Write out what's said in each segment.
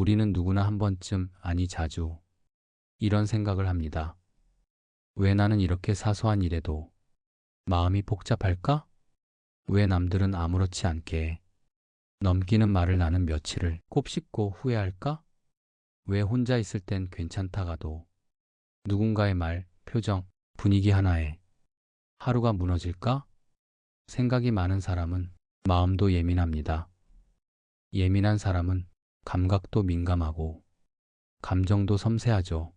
우리는 누구나 한 번쯤, 아니 자주, 이런 생각을 합니다. 왜 나는 이렇게 사소한 일에도 마음이 복잡할까? 왜 남들은 아무렇지 않게 넘기는 말을 나는 며칠을 곱씹고 후회할까? 왜 혼자 있을 땐 괜찮다가도 누군가의 말, 표정, 분위기 하나에 하루가 무너질까? 생각이 많은 사람은 마음도 예민합니다. 예민한 사람은 감각도 민감하고 감정도 섬세하죠.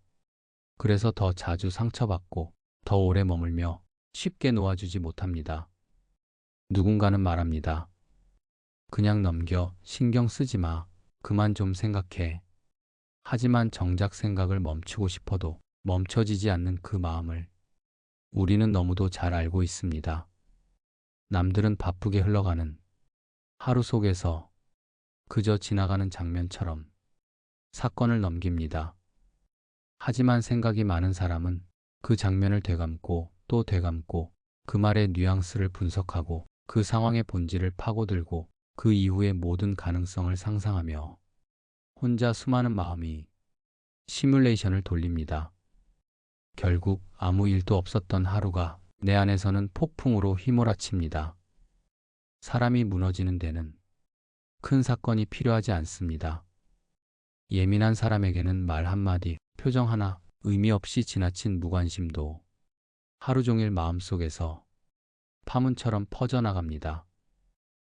그래서 더 자주 상처받고 더 오래 머물며 쉽게 놓아주지 못합니다. 누군가는 말합니다. 그냥 넘겨, 신경 쓰지 마, 그만 좀 생각해. 하지만 정작 생각을 멈추고 싶어도 멈춰지지 않는 그 마음을 우리는 너무도 잘 알고 있습니다. 남들은 바쁘게 흘러가는 하루 속에서 그저 지나가는 장면처럼 사건을 넘깁니다. 하지만 생각이 많은 사람은 그 장면을 되감고 또 되감고 그 말의 뉘앙스를 분석하고 그 상황의 본질을 파고들고 그 이후의 모든 가능성을 상상하며 혼자 수많은 마음이 시뮬레이션을 돌립니다. 결국 아무 일도 없었던 하루가 내 안에서는 폭풍으로 휘몰아칩니다. 사람이 무너지는 데는 큰 사건이 필요하지 않습니다. 예민한 사람에게는 말 한마디, 표정 하나, 의미 없이 지나친 무관심도 하루 종일 마음속에서 파문처럼 퍼져나갑니다.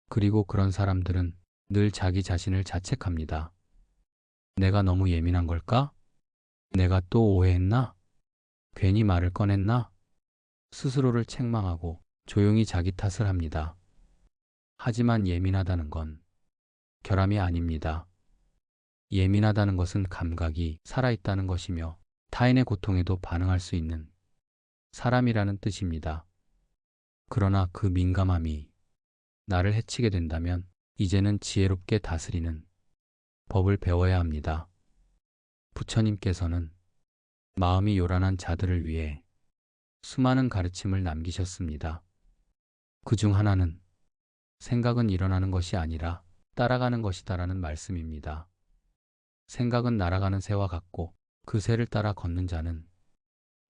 그리고 그런 사람들은 늘 자기 자신을 자책합니다. 내가 너무 예민한 걸까? 내가 또 오해했나? 괜히 말을 꺼냈나? 스스로를 책망하고 조용히 자기 탓을 합니다. 하지만 예민하다는 건 결함이 아닙니다. 예민하다는 것은 감각이 살아있다는 것이며 타인의 고통에도 반응할 수 있는 사람이라는 뜻입니다. 그러나 그 민감함이 나를 해치게 된다면 이제는 지혜롭게 다스리는 법을 배워야 합니다. 부처님께서는 마음이 요란한 자들을 위해 수많은 가르침을 남기셨습니다. 그 중 하나는 생각은 일어나는 것이 아니라 따라가는 것이다라는 말씀입니다. 생각은 날아가는 새와 같고 그 새를 따라 걷는 자는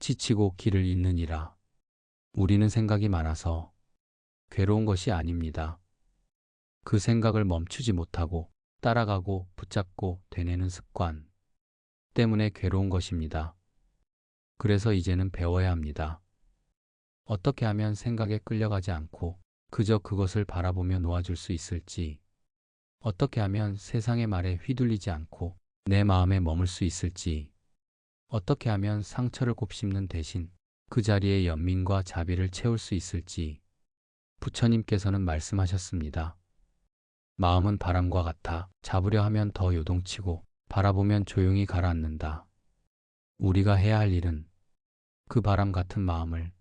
지치고 길을 잃느니라. 우리는 생각이 많아서 괴로운 것이 아닙니다. 그 생각을 멈추지 못하고 따라가고 붙잡고 되뇌는 습관 때문에 괴로운 것입니다. 그래서 이제는 배워야 합니다. 어떻게 하면 생각에 끌려가지 않고 그저 그것을 바라보며 놓아줄 수 있을지, 어떻게 하면 세상의 말에 휘둘리지 않고 내 마음에 머물 수 있을지, 어떻게 하면 상처를 곱씹는 대신 그 자리에 연민과 자비를 채울 수 있을지 부처님께서는 말씀하셨습니다. 마음은 바람과 같아 잡으려 하면 더 요동치고 바라보면 조용히 가라앉는다. 우리가 해야 할 일은 그 바람 같은 마음을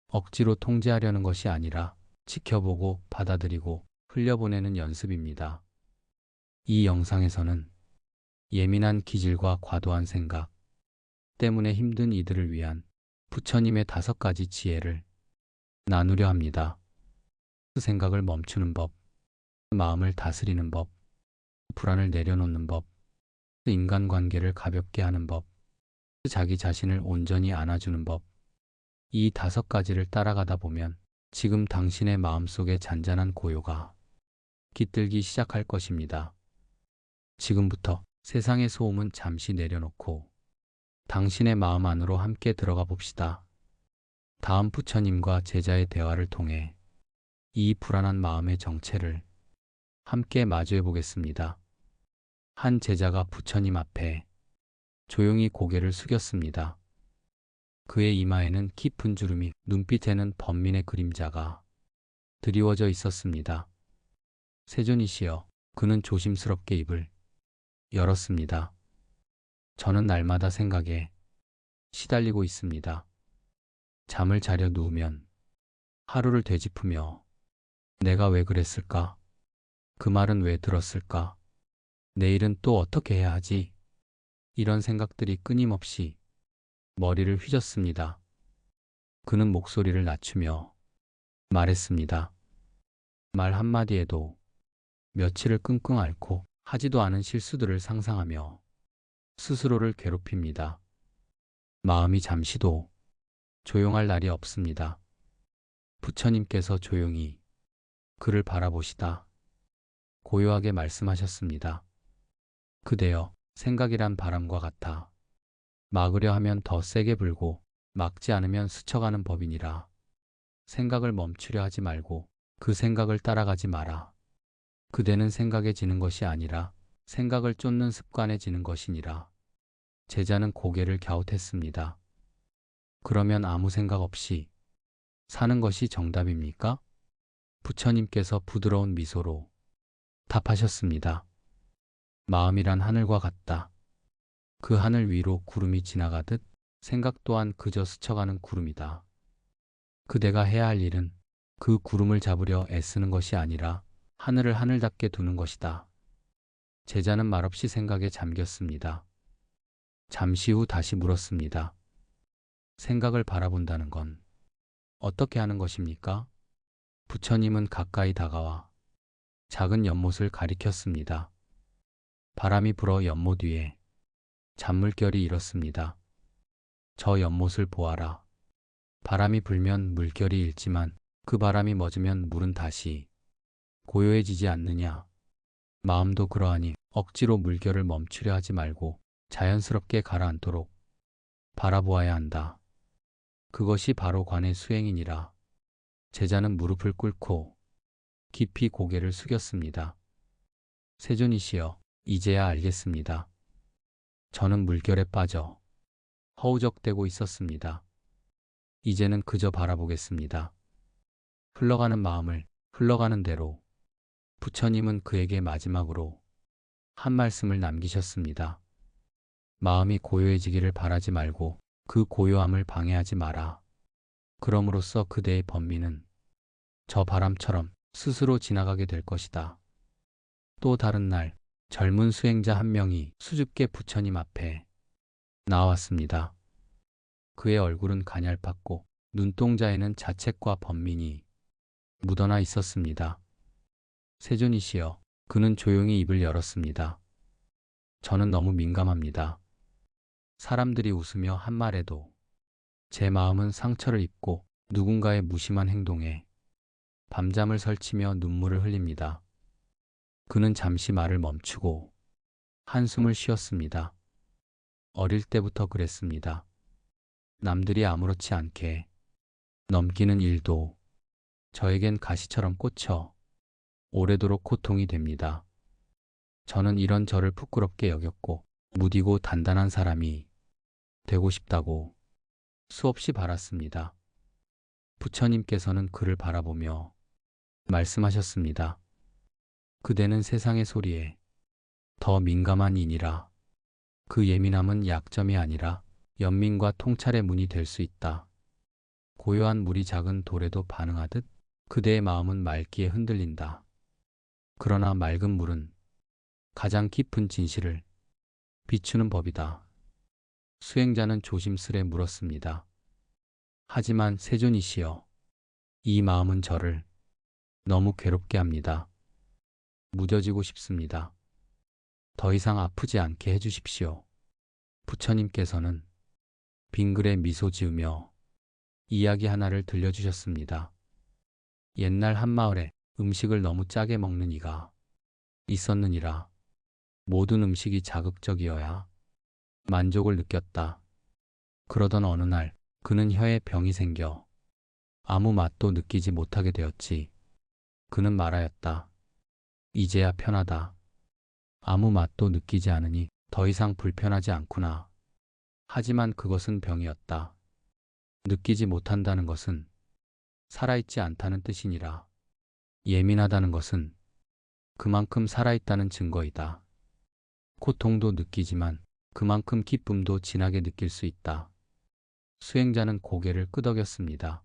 억지로 통제하려는 것이 아니라 지켜보고 받아들이고 흘려보내는 연습입니다. 이 영상에서는 예민한 기질과 과도한 생각 때문에 힘든 이들을 위한 부처님의 5가지 지혜를 나누려 합니다. 그 생각을 멈추는 법, 마음을 다스리는 법, 불안을 내려놓는 법, 인간관계를 가볍게 하는 법, 자기 자신을 온전히 안아주는 법. 이 5가지를 따라가다 보면 지금 당신의 마음속에 잔잔한 고요가 깃들기 시작할 것입니다. 지금부터 세상의 소음은 잠시 내려놓고 당신의 마음 안으로 함께 들어가 봅시다. 다음 부처님과 제자의 대화를 통해 이 불안한 마음의 정체를 함께 마주해 보겠습니다. 한 제자가 부처님 앞에 조용히 고개를 숙였습니다. 그의 이마에는 깊은 주름이, 눈빛에는 번민의 그림자가 드리워져 있었습니다. 세존이시여, 그는 조심스럽게 입을 열었습니다. 저는 날마다 생각에 시달리고 있습니다. 잠을 자려 누우면 하루를 되짚으며 내가 왜 그랬을까? 그 말은 왜 들었을까? 내일은 또 어떻게 해야 하지? 이런 생각들이 끊임없이 머리를 휘젓습니다. 그는 목소리를 낮추며 말했습니다. 말 한마디에도 며칠을 끙끙 앓고 하지도 않은 실수들을 상상하며 스스로를 괴롭힙니다. 마음이 잠시도 조용할 날이 없습니다. 부처님께서 조용히 그를 바라보시다 고요하게 말씀하셨습니다. 그대여, 생각이란 바람과 같아. 막으려 하면 더 세게 불고 막지 않으면 스쳐가는 법이니라. 생각을 멈추려 하지 말고 그 생각을 따라가지 마라. 그대는 생각에 지는 것이 아니라 생각을 쫓는 습관에 지는 것이니라. 제자는 고개를 갸웃했습니다. 그러면 아무 생각 없이 사는 것이 정답입니까? 부처님께서 부드러운 미소로 답하셨습니다. 마음이란 하늘과 같다. 그 하늘 위로 구름이 지나가듯 생각 또한 그저 스쳐가는 구름이다. 그대가 해야 할 일은 그 구름을 잡으려 애쓰는 것이 아니라 하늘을 하늘답게 두는 것이다. 제자는 말없이 생각에 잠겼습니다. 잠시 후 다시 물었습니다. 생각을 바라본다는 건 어떻게 하는 것입니까? 부처님은 가까이 다가와 작은 연못을 가리켰습니다. 바람이 불어 연못 위에 잔물결이 일었습니다. 저 연못을 보아라. 바람이 불면 물결이 일지만 그 바람이 멎으면 물은 다시 고요해지지 않느냐. 마음도 그러하니 억지로 물결을 멈추려 하지 말고 자연스럽게 가라앉도록 바라보아야 한다. 그것이 바로 관의 수행이니라. 제자는 무릎을 꿇고 깊이 고개를 숙였습니다. 세존이시여, 이제야 알겠습니다. 저는 물결에 빠져 허우적대고 있었습니다. 이제는 그저 바라보겠습니다. 흘러가는 마음을 흘러가는 대로. 부처님은 그에게 마지막으로 한 말씀을 남기셨습니다. 마음이 고요해지기를 바라지 말고 그 고요함을 방해하지 마라. 그럼으로써 그대의 번민은 저 바람처럼 스스로 지나가게 될 것이다. 또 다른 날 젊은 수행자 한 명이 수줍게 부처님 앞에 나왔습니다. 그의 얼굴은 가냘팠고 눈동자에는 자책과 번민이 묻어나 있었습니다. 세존이시여, 그는 조용히 입을 열었습니다. 저는 너무 민감합니다. 사람들이 웃으며 한 말에도 제 마음은 상처를 입고 누군가의 무심한 행동에 밤잠을 설치며 눈물을 흘립니다. 그는 잠시 말을 멈추고 한숨을 쉬었습니다. 어릴 때부터 그랬습니다. 남들이 아무렇지 않게 넘기는 일도 저에겐 가시처럼 꽂혀 오래도록 고통이 됩니다. 저는 이런 저를 부끄럽게 여겼고 무디고 단단한 사람이 되고 싶다고 수없이 바랐습니다. 부처님께서는 그를 바라보며 말씀하셨습니다. 그대는 세상의 소리에 더 민감한 이니라. 그 예민함은 약점이 아니라 연민과 통찰의 문이 될 수 있다. 고요한 물이 작은 돌에도 반응하듯 그대의 마음은 맑기에 흔들린다. 그러나 맑은 물은 가장 깊은 진실을 비추는 법이다. 수행자는 조심스레 물었습니다. 하지만 세존이시여, 이 마음은 저를 너무 괴롭게 합니다. 무뎌지고 싶습니다. 더 이상 아프지 않게 해주십시오. 부처님께서는 빙글에 미소 지으며 이야기 하나를 들려주셨습니다. 옛날 한마을에 음식을 너무 짜게 먹는 이가 있었느니라. 모든 음식이 자극적이어야 만족을 느꼈다. 그러던 어느 날 그는 혀에 병이 생겨 아무 맛도 느끼지 못하게 되었지. 그는 말하였다. 이제야 편하다. 아무 맛도 느끼지 않으니 더 이상 불편하지 않구나. 하지만 그것은 병이었다. 느끼지 못한다는 것은 살아있지 않다는 뜻이니라. 예민하다는 것은 그만큼 살아있다는 증거이다. 고통도 느끼지만 그만큼 기쁨도 진하게 느낄 수 있다. 수행자는 고개를 끄덕였습니다.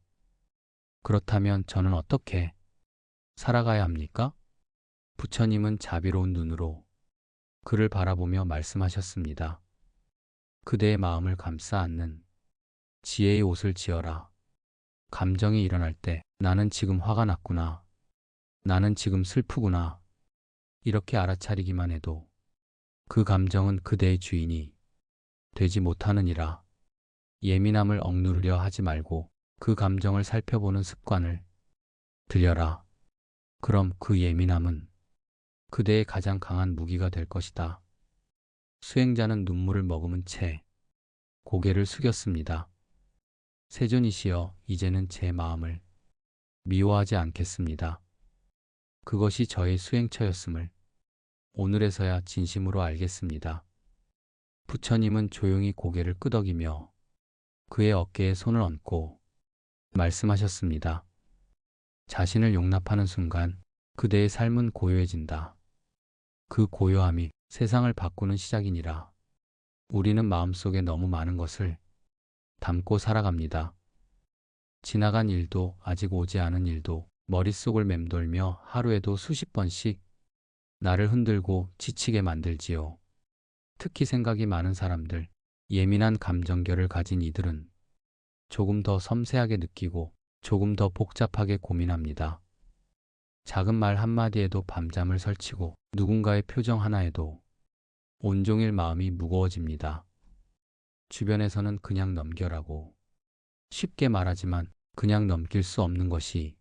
그렇다면 저는 어떻게 살아가야 합니까? 부처님은 자비로운 눈으로 그를 바라보며 말씀하셨습니다. 그대의 마음을 감싸 안는 지혜의 옷을 지어라. 감정이 일어날 때 나는 지금 화가 났구나. 나는 지금 슬프구나. 이렇게 알아차리기만 해도 그 감정은 그대의 주인이 되지 못하느니라. 예민함을 억누르려 하지 말고 그 감정을 살펴보는 습관을 들여라. 그럼 그 예민함은 그대의 가장 강한 무기가 될 것이다. 수행자는 눈물을 머금은 채 고개를 숙였습니다. 세존이시여, 이제는 제 마음을 미워하지 않겠습니다. 그것이 저의 수행처였음을 오늘에서야 진심으로 알겠습니다. 부처님은 조용히 고개를 끄덕이며 그의 어깨에 손을 얹고 말씀하셨습니다. 자신을 용납하는 순간 그대의 삶은 고요해진다. 그 고요함이 세상을 바꾸는 시작이니라. 우리는 마음속에 너무 많은 것을 담고 살아갑니다. 지나간 일도 아직 오지 않은 일도 머릿속을 맴돌며 하루에도 수십 번씩 나를 흔들고 지치게 만들지요. 특히 생각이 많은 사람들, 예민한 감정결을 가진 이들은 조금 더 섬세하게 느끼고 조금 더 복잡하게 고민합니다. 작은 말 한마디에도 밤잠을 설치고 누군가의 표정 하나에도 온종일 마음이 무거워집니다. 주변에서는 그냥 넘겨라고 쉽게 말하지만 그냥 넘길 수 없는 것이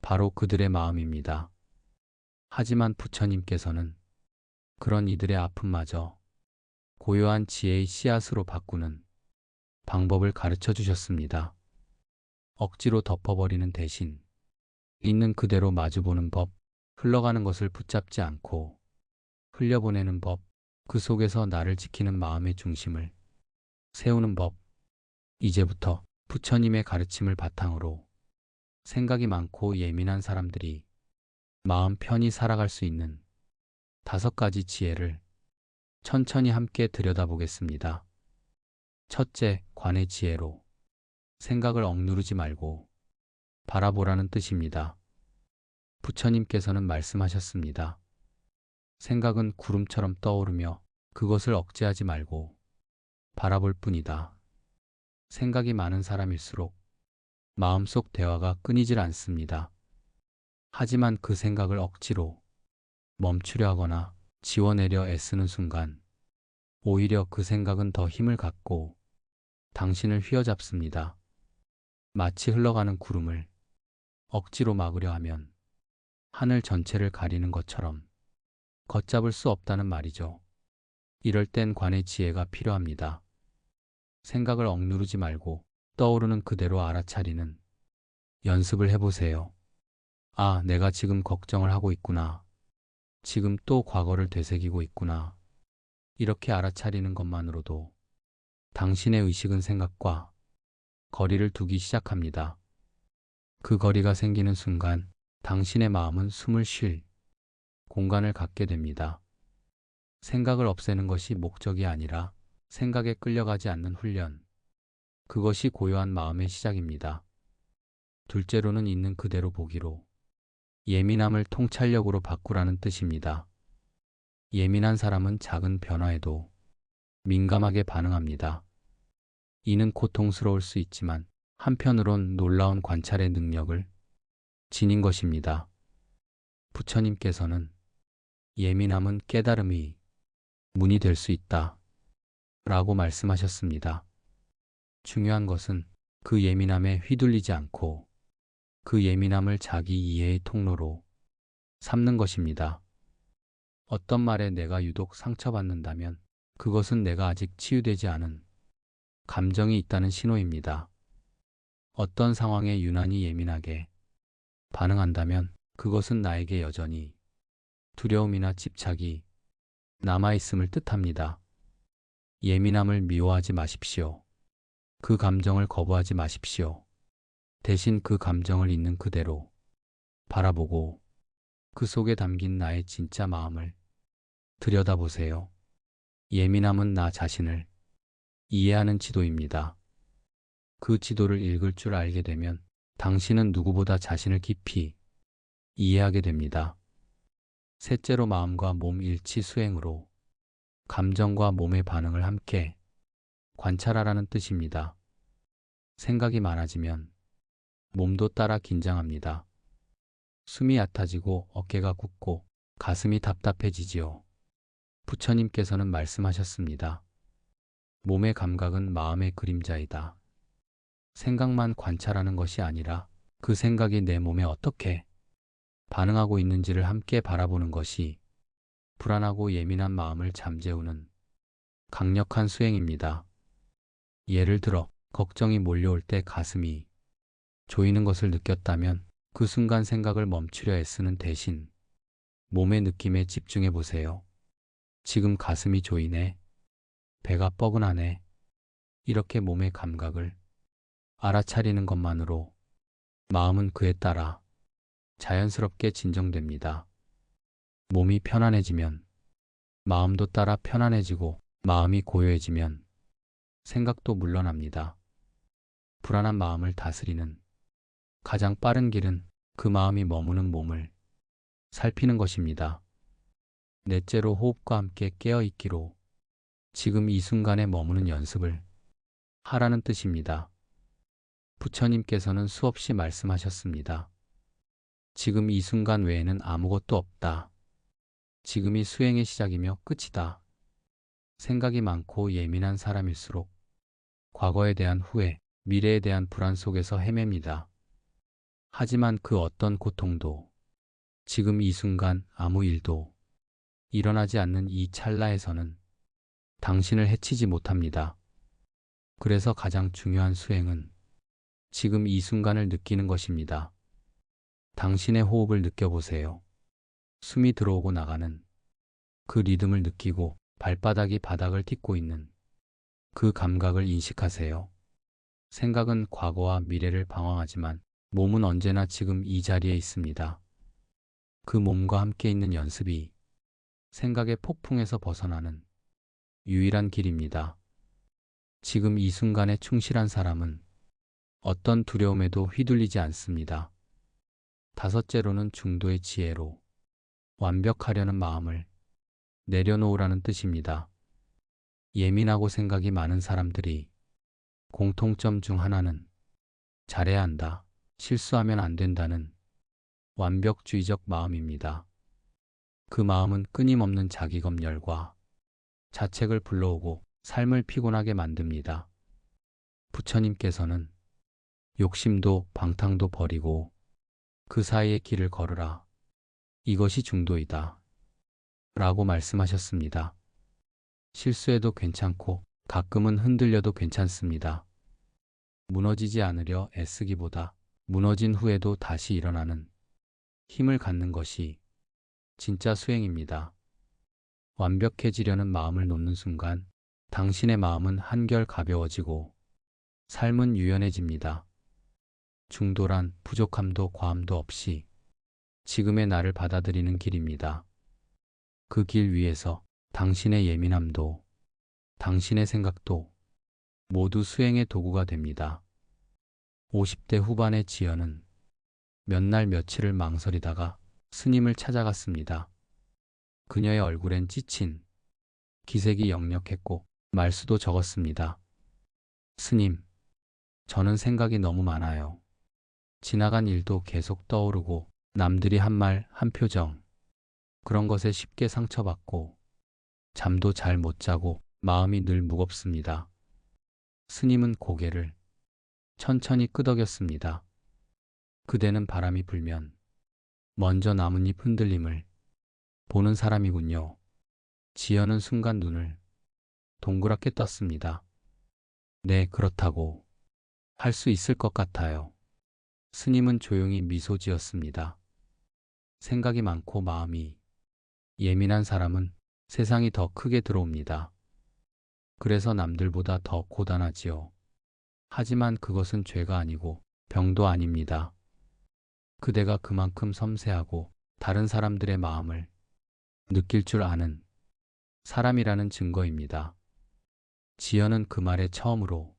바로 그들의 마음입니다. 하지만 부처님께서는 그런 이들의 아픔마저 고요한 지혜의 씨앗으로 바꾸는 방법을 가르쳐 주셨습니다. 억지로 덮어버리는 대신 있는 그대로 마주보는 법, 흘러가는 것을 붙잡지 않고 흘려보내는 법, 그 속에서 나를 지키는 마음의 중심을 세우는 법. 이제부터 부처님의 가르침을 바탕으로 생각이 많고 예민한 사람들이 마음 편히 살아갈 수 있는 5가지 지혜를 천천히 함께 들여다보겠습니다. 첫째, 관의 지혜로 생각을 억누르지 말고 바라보라는 뜻입니다. 부처님께서는 말씀하셨습니다. 생각은 구름처럼 떠오르며 그것을 억제하지 말고 바라볼 뿐이다. 생각이 많은 사람일수록 마음속 대화가 끊이질 않습니다. 하지만 그 생각을 억지로 멈추려 하거나 지워내려 애쓰는 순간 오히려 그 생각은 더 힘을 갖고 당신을 휘어잡습니다. 마치 흘러가는 구름을 억지로 막으려 하면 하늘 전체를 가리는 것처럼 걷잡을 수 없다는 말이죠. 이럴 땐 관의 지혜가 필요합니다. 생각을 억누르지 말고 떠오르는 그대로 알아차리는 연습을 해보세요. 아, 내가 지금 걱정을 하고 있구나. 지금 또 과거를 되새기고 있구나. 이렇게 알아차리는 것만으로도 당신의 의식은 생각과 거리를 두기 시작합니다. 그 거리가 생기는 순간 당신의 마음은 숨을 쉴 공간을 갖게 됩니다. 생각을 없애는 것이 목적이 아니라 생각에 끌려가지 않는 훈련. 그것이 고요한 마음의 시작입니다. 둘째로는 있는 그대로 보기로 예민함을 통찰력으로 바꾸라는 뜻입니다. 예민한 사람은 작은 변화에도 민감하게 반응합니다. 이는 고통스러울 수 있지만 한편으론 놀라운 관찰의 능력을 지닌 것입니다. 부처님께서는 예민함은 깨달음이 문이 될 수 있다 라고 말씀하셨습니다. 중요한 것은 그 예민함에 휘둘리지 않고 그 예민함을 자기 이해의 통로로 삼는 것입니다. 어떤 말에 내가 유독 상처받는다면 그것은 내가 아직 치유되지 않은 감정이 있다는 신호입니다. 어떤 상황에 유난히 예민하게 반응한다면 그것은 나에게 여전히 두려움이나 집착이 남아있음을 뜻합니다. 예민함을 미워하지 마십시오. 그 감정을 거부하지 마십시오. 대신 그 감정을 있는 그대로 바라보고 그 속에 담긴 나의 진짜 마음을 들여다보세요. 예민함은 나 자신을 이해하는 지도입니다. 그 지도를 읽을 줄 알게 되면 당신은 누구보다 자신을 깊이 이해하게 됩니다. 셋째로 마음과 몸 일치 수행으로 감정과 몸의 반응을 함께 관찰하라는 뜻입니다. 생각이 많아지면 몸도 따라 긴장합니다. 숨이 얕아지고 어깨가 굳고 가슴이 답답해지지요. 부처님께서는 말씀하셨습니다. 몸의 감각은 마음의 그림자이다. 생각만 관찰하는 것이 아니라 그 생각이 내 몸에 어떻게 반응하고 있는지를 함께 바라보는 것이 불안하고 예민한 마음을 잠재우는 강력한 수행입니다. 예를 들어 걱정이 몰려올 때 가슴이 조이는 것을 느꼈다면 그 순간 생각을 멈추려 애쓰는 대신 몸의 느낌에 집중해 보세요. 지금 가슴이 조이네. 배가 뻐근하네. 이렇게 몸의 감각을 알아차리는 것만으로 마음은 그에 따라 자연스럽게 진정됩니다. 몸이 편안해지면 마음도 따라 편안해지고 마음이 고요해지면 생각도 물러납니다. 불안한 마음을 다스리는 가장 빠른 길은 그 마음이 머무는 몸을 살피는 것입니다. 넷째로 호흡과 함께 깨어있기로 지금 이 순간에 머무는 연습을 하라는 뜻입니다. 부처님께서는 수없이 말씀하셨습니다. 지금 이 순간 외에는 아무것도 없다. 지금이 수행의 시작이며 끝이다. 생각이 많고 예민한 사람일수록 과거에 대한 후회, 미래에 대한 불안 속에서 헤맵니다. 하지만 그 어떤 고통도 지금 이 순간 아무 일도 일어나지 않는 이 찰나에서는 당신을 해치지 못합니다. 그래서 가장 중요한 수행은 지금 이 순간을 느끼는 것입니다. 당신의 호흡을 느껴보세요. 숨이 들어오고 나가는 그 리듬을 느끼고 발바닥이 바닥을 딛고 있는 그 감각을 인식하세요. 생각은 과거와 미래를 방황하지만 몸은 언제나 지금 이 자리에 있습니다. 그 몸과 함께 있는 연습이 생각의 폭풍에서 벗어나는 유일한 길입니다. 지금 이 순간에 충실한 사람은 어떤 두려움에도 휘둘리지 않습니다. 다섯째로는 중도의 지혜로 완벽하려는 마음을 내려놓으라는 뜻입니다. 예민하고 생각이 많은 사람들이 공통점 중 하나는 잘해야 한다, 실수하면 안 된다는 완벽주의적 마음입니다. 그 마음은 끊임없는 자기검열과 자책을 불러오고 삶을 피곤하게 만듭니다. 부처님께서는 욕심도 방탕도 버리고 그 사이의 길을 걸으라. 이것이 중도이다. 라고 말씀하셨습니다. 실수해도 괜찮고 가끔은 흔들려도 괜찮습니다. 무너지지 않으려 애쓰기보다 무너진 후에도 다시 일어나는 힘을 갖는 것이 진짜 수행입니다. 완벽해지려는 마음을 놓는 순간 당신의 마음은 한결 가벼워지고 삶은 유연해집니다. 중도란 부족함도 과함도 없이 지금의 나를 받아들이는 길입니다. 그 길 위에서 당신의 예민함도 당신의 생각도 모두 수행의 도구가 됩니다. 50대 후반의 지연은 몇 날 며칠을 망설이다가 스님을 찾아갔습니다. 그녀의 얼굴엔 찢친 기색이 역력했고 말수도 적었습니다. 스님, 저는 생각이 너무 많아요. 지나간 일도 계속 떠오르고 남들이 한 말, 한 표정, 그런 것에 쉽게 상처받고 잠도 잘 못 자고 마음이 늘 무겁습니다. 스님은 고개를 천천히 끄덕였습니다. 그대는 바람이 불면 먼저 나뭇잎 흔들림을 보는 사람이군요. 지연은 순간 눈을 동그랗게 떴습니다. 네, 그렇다고 할 수 있을 것 같아요. 스님은 조용히 미소 지었습니다. 생각이 많고 마음이 예민한 사람은 세상이 더 크게 들어옵니다. 그래서 남들보다 더 고단하지요. 하지만 그것은 죄가 아니고 병도 아닙니다. 그대가 그만큼 섬세하고 다른 사람들의 마음을 느낄 줄 아는 사람이라는 증거입니다. 지연은 그 말에 처음으로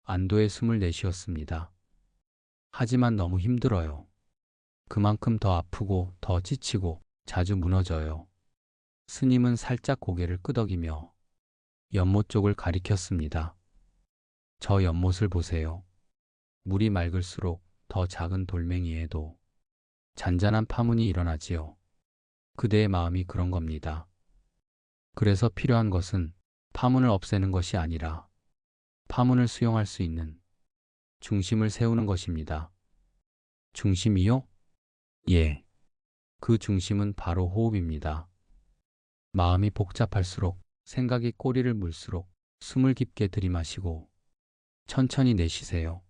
안도의 숨을 내쉬었습니다. 하지만 너무 힘들어요. 그만큼 더 아프고 더 지치고 자주 무너져요. 스님은 살짝 고개를 끄덕이며 연못 쪽을 가리켰습니다. 저 연못을 보세요. 물이 맑을수록 더 작은 돌멩이에도 잔잔한 파문이 일어나지요. 그대의 마음이 그런 겁니다. 그래서 필요한 것은 파문을 없애는 것이 아니라 파문을 수용할 수 있는 중심을 세우는 것입니다. 중심이요? 예. 그 중심은 바로 호흡입니다. 마음이 복잡할수록, 생각이 꼬리를 물수록 숨을 깊게 들이마시고 천천히 내쉬세요.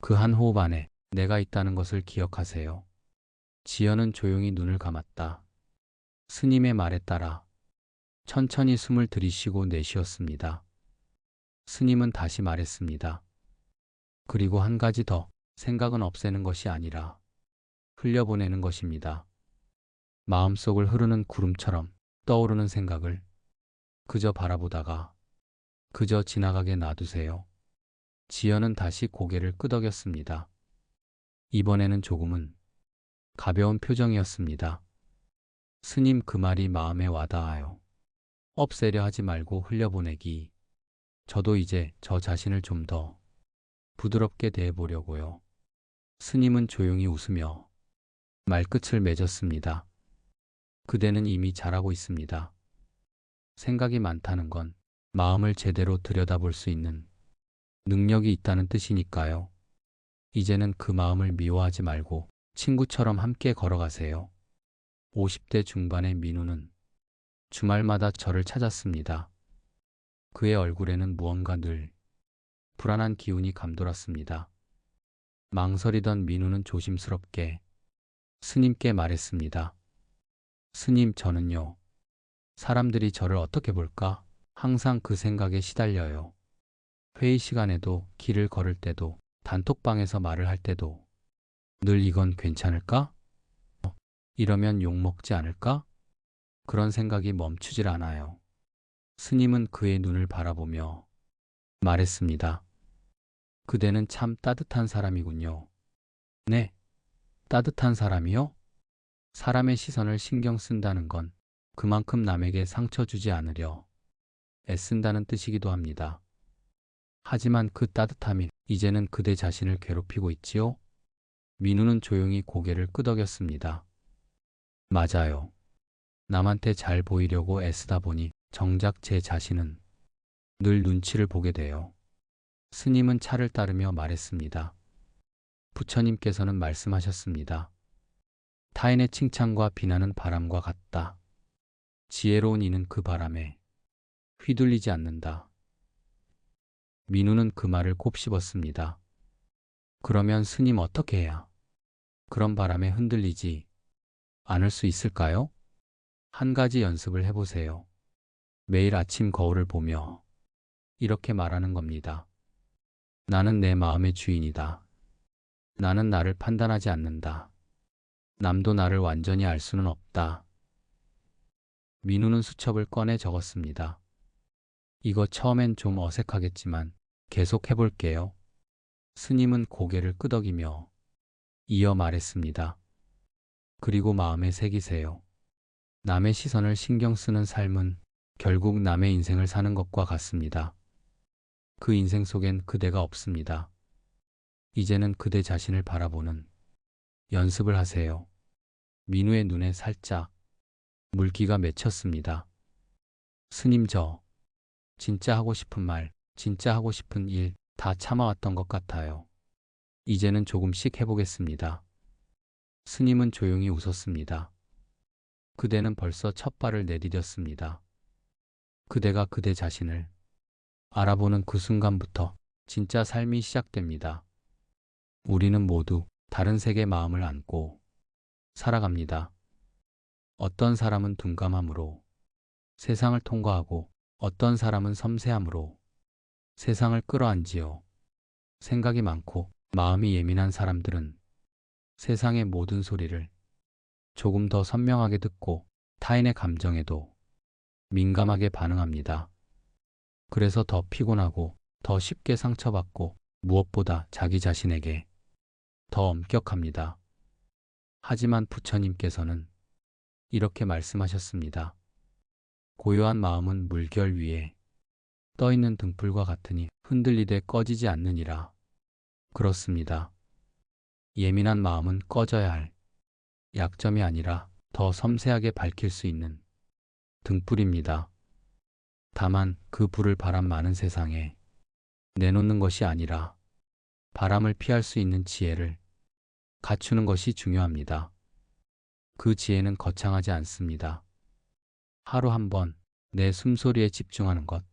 그 한 호흡 안에 내가 있다는 것을 기억하세요. 지연은 조용히 눈을 감았다. 스님의 말에 따라 천천히 숨을 들이쉬고 내쉬었습니다. 스님은 다시 말했습니다. 그리고 한 가지 더, 생각은 없애는 것이 아니라 흘려보내는 것입니다. 마음속을 흐르는 구름처럼 떠오르는 생각을 그저 바라보다가 그저 지나가게 놔두세요. 지연은 다시 고개를 끄덕였습니다. 이번에는 조금은 가벼운 표정이었습니다. 스님, 그 말이 마음에 와닿아요. 없애려 하지 말고 흘려보내기. 저도 이제 저 자신을 좀 더 부드럽게 대해보려고요. 스님은 조용히 웃으며 말끝을 맺었습니다. 그대는 이미 잘하고 있습니다. 생각이 많다는 건 마음을 제대로 들여다볼 수 있는 능력이 있다는 뜻이니까요. 이제는 그 마음을 미워하지 말고 친구처럼 함께 걸어가세요. 50대 중반의 민우는 주말마다 저를 찾았습니다. 그의 얼굴에는 무언가 늘 불안한 기운이 감돌았습니다. 망설이던 민우는 조심스럽게 스님께 말했습니다. 스님, 저는요, 사람들이 저를 어떻게 볼까? 항상 그 생각에 시달려요. 회의 시간에도, 길을 걸을 때도, 단톡방에서 말을 할 때도 늘 이건 괜찮을까? 이러면 욕먹지 않을까? 그런 생각이 멈추질 않아요. 스님은 그의 눈을 바라보며 말했습니다. 그대는 참 따뜻한 사람이군요. 네, 따뜻한 사람이요? 사람의 시선을 신경 쓴다는 건 그만큼 남에게 상처 주지 않으려 애쓴다는 뜻이기도 합니다. 하지만 그 따뜻함이 이제는 그대 자신을 괴롭히고 있지요? 민우는 조용히 고개를 끄덕였습니다. 맞아요. 남한테 잘 보이려고 애쓰다 보니 정작 제 자신은 늘 눈치를 보게 돼요. 스님은 차를 따르며 말했습니다. 부처님께서는 말씀하셨습니다. 타인의 칭찬과 비난은 바람과 같다. 지혜로운 이는 그 바람에 휘둘리지 않는다. 민우는 그 말을 곱씹었습니다. 그러면 스님, 어떻게 해야 그런 바람에 흔들리지 않을 수 있을까요? 한 가지 연습을 해보세요. 매일 아침 거울을 보며 이렇게 말하는 겁니다. 나는 내 마음의 주인이다. 나는 나를 판단하지 않는다. 남도 나를 완전히 알 수는 없다. 민우는 수첩을 꺼내 적었습니다. 이거 처음엔 좀 어색하겠지만 계속 해볼게요. 스님은 고개를 끄덕이며 이어 말했습니다. 그리고 마음에 새기세요. 남의 시선을 신경 쓰는 삶은 결국 남의 인생을 사는 것과 같습니다. 그 인생 속엔 그대가 없습니다. 이제는 그대 자신을 바라보는 연습을 하세요. 민우의 눈에 살짝 물기가 맺혔습니다. 스님, 저 진짜 하고 싶은 말, 진짜 하고 싶은 일 다 참아왔던 것 같아요. 이제는 조금씩 해보겠습니다. 스님은 조용히 웃었습니다. 그대는 벌써 첫 발을 내디뎠습니다. 그대가 그대 자신을 알아보는 그 순간부터 진짜 삶이 시작됩니다. 우리는 모두 다른 색의 마음을 안고 살아갑니다. 어떤 사람은 둔감함으로 세상을 통과하고 어떤 사람은 섬세함으로 세상을 끌어안지요. 생각이 많고 마음이 예민한 사람들은 세상의 모든 소리를 조금 더 선명하게 듣고 타인의 감정에도 민감하게 반응합니다. 그래서 더 피곤하고 더 쉽게 상처받고 무엇보다 자기 자신에게 더 엄격합니다. 하지만 부처님께서는 이렇게 말씀하셨습니다. 고요한 마음은 물결 위에 떠있는 등불과 같으니 흔들리되 꺼지지 않느니라. 그렇습니다. 예민한 마음은 꺼져야 할 약점이 아니라 더 섬세하게 밝힐 수 있는 등불입니다. 다만 그 불을 바람 많은 세상에 내놓는 것이 아니라 바람을 피할 수 있는 지혜를 갖추는 것이 중요합니다. 그 지혜는 거창하지 않습니다. 하루 한 번 내 숨소리에 집중하는 것,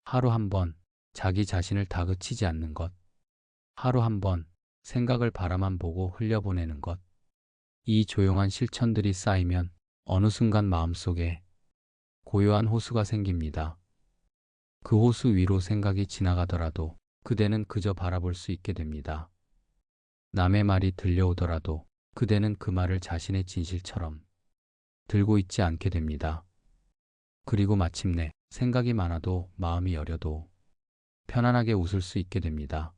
하루 한 번 자기 자신을 다그치지 않는 것, 하루 한 번 생각을 바라만 보고 흘려보내는 것. 이 조용한 실천들이 쌓이면 어느 순간 마음속에 고요한 호수가 생깁니다. 그 호수 위로 생각이 지나가더라도 그대는 그저 바라볼 수 있게 됩니다. 남의 말이 들려오더라도 그대는 그 말을 자신의 진실처럼 들고 있지 않게 됩니다. 그리고 마침내 생각이 많아도 마음이 여려도 편안하게 웃을 수 있게 됩니다.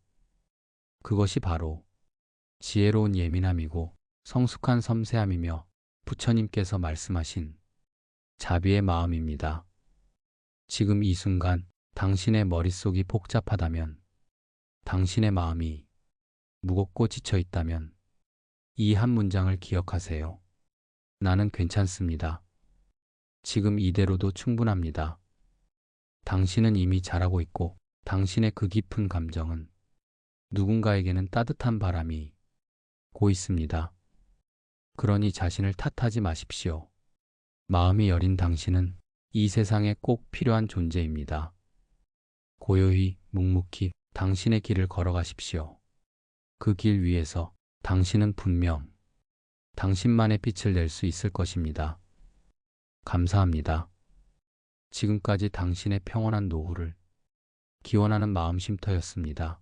그것이 바로 지혜로운 예민함이고 성숙한 섬세함이며 부처님께서 말씀하신 자비의 마음입니다. 지금 이 순간 당신의 머릿속이 복잡하다면, 당신의 마음이 무겁고 지쳐 있다면 이 한 문장을 기억하세요. 나는 괜찮습니다. 지금 이대로도 충분합니다. 당신은 이미 잘하고 있고 당신의 그 깊은 감정은 누군가에게는 따뜻한 바람이 고 있습니다. 그러니 자신을 탓하지 마십시오. 마음이 여린 당신은 이 세상에 꼭 필요한 존재입니다. 고요히 묵묵히 당신의 길을 걸어가십시오. 그 길 위에서 당신은 분명 당신만의 빛을 낼 수 있을 것입니다. 감사합니다. 지금까지 당신의 평온한 노후를 기원하는 마음 쉼터였습니다.